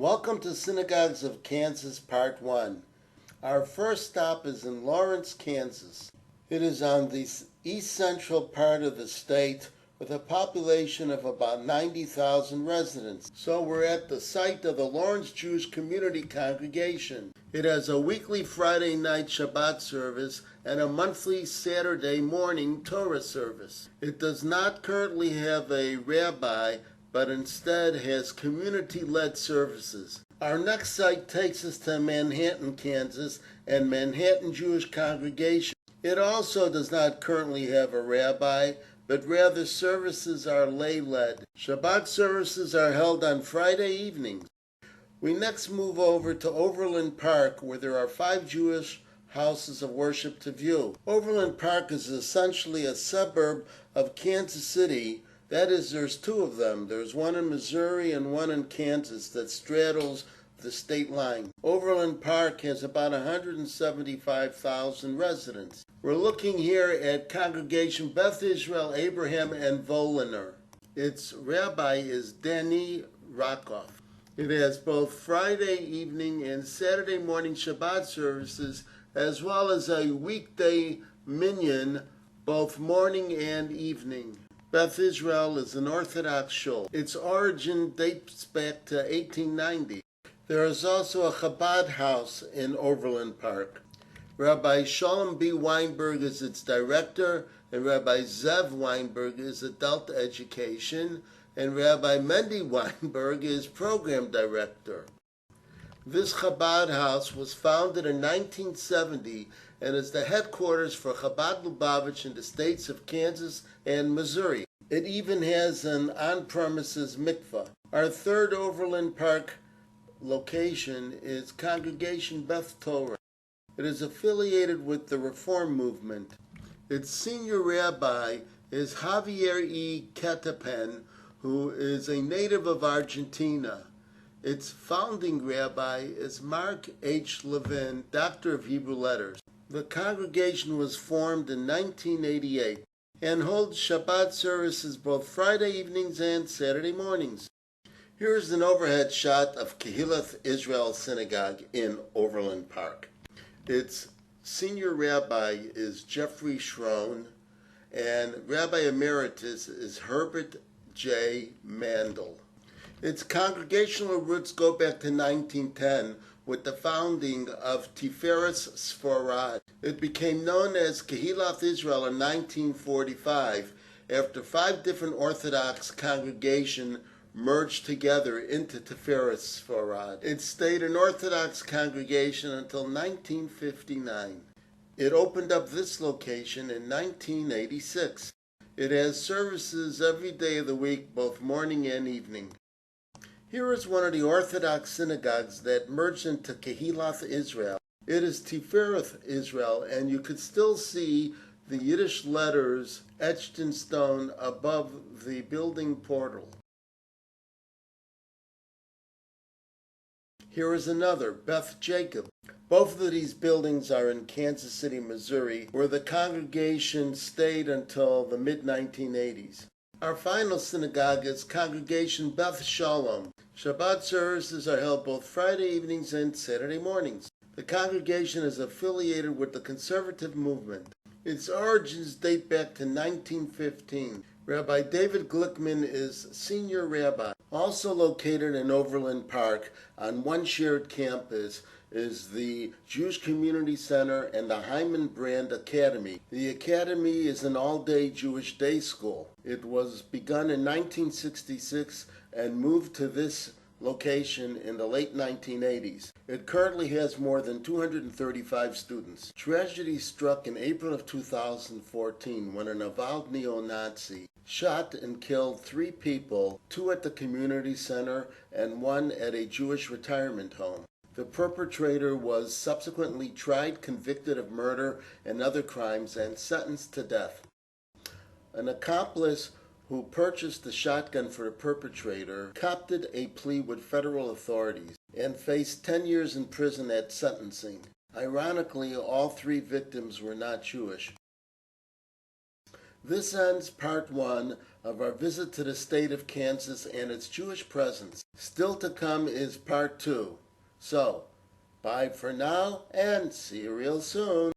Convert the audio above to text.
Welcome to Synagogues of Kansas, Part 1. Our first stop is in Lawrence, Kansas. It is on the east central part of the state with a population of about 90,000 residents. So we're at the site of the Lawrence Jewish Community Congregation. It has a weekly Friday night Shabbat service and a monthly Saturday morning Torah service. It does not currently have a rabbi, but instead has community-led services. Our next site takes us to Manhattan, Kansas, and Manhattan Jewish Congregation. It also does not currently have a rabbi, but rather services are lay-led. Shabbat services are held on Friday evenings. We next move over to Overland Park, where there are 5 Jewish houses of worship to view. Overland Park is essentially a suburb of Kansas City. That is, there's 2 of them. There's one in Missouri and one in Kansas that straddles the state line. Overland Park has about 175,000 residents. We're looking here at Congregation Beth Israel Abraham and Voliner. Its rabbi is Danny Rakoff. It has both Friday evening and Saturday morning Shabbat services, as well as a weekday minyan, both morning and evening. Beth Israel is an Orthodox shul. Its origin dates back to 1890. There is also a Chabad house in Overland Park. Rabbi Shalom B. Weinberg is its director, and Rabbi Zev Weinberg is adult education, and Rabbi Mendy Weinberg is program director. This Chabad house was founded in 1970 and is the headquarters for Chabad Lubavitch in the states of Kansas and Missouri. It even has an on-premises mikvah. Our third Overland Park location is Congregation Beth Torah. It is affiliated with the Reform movement. Its senior rabbi is Javier E. Catapen, who is a native of Argentina. Its founding rabbi is Mark H. Levin, Doctor of Hebrew Letters. The congregation was formed in 1988 and holds Shabbat services both Friday evenings and Saturday mornings. Here is an overhead shot of Kehillah Israel Synagogue in Overland Park. Its senior rabbi is Jeffrey Schroen, and Rabbi Emeritus is Herbert J. Mandel. Its congregational roots go back to 1910 with the founding of Tiferes Sfarad. It became known as Kehillah Israel in 1945 after 5 different Orthodox congregations merged together into Tiferes Sfarad. It stayed an Orthodox congregation until 1959. It opened up this location in 1986. It has services every day of the week, both morning and evening. Here is one of the Orthodox synagogues that merged into Kehillah Israel. It is Tifereth Israel, and you could still see the Yiddish letters etched in stone above the building portal. Here is another, Beth Jacob. Both of these buildings are in Kansas City, Missouri, where the congregation stayed until the mid-1980s. Our final synagogue is Congregation Beth Shalom. Shabbat services are held both Friday evenings and Saturday mornings. The congregation is affiliated with the conservative movement. Its origins date back to 1915. Rabbi David Glickman is senior rabbi. Also located in Overland Park on one shared campus is the Jewish Community Center and the Hyman Brand Academy. The academy is an all-day Jewish day school. It was begun in 1966 and moved to this location in the late 1980s. It currently has more than 235 students. Tragedy struck in April of 2014 when an avowed neo-Nazi shot and killed 3 people, 2 at the community center and 1 at a Jewish retirement home. The perpetrator was subsequently tried, convicted of murder and other crimes, and sentenced to death. An accomplice who purchased the shotgun for the perpetrator copped a plea with federal authorities and faced 10 years in prison at sentencing. Ironically, all 3 victims were not Jewish. This ends part 1 of our visit to the state of Kansas and its Jewish presence. Still to come is part 2. So, bye for now and see you real soon.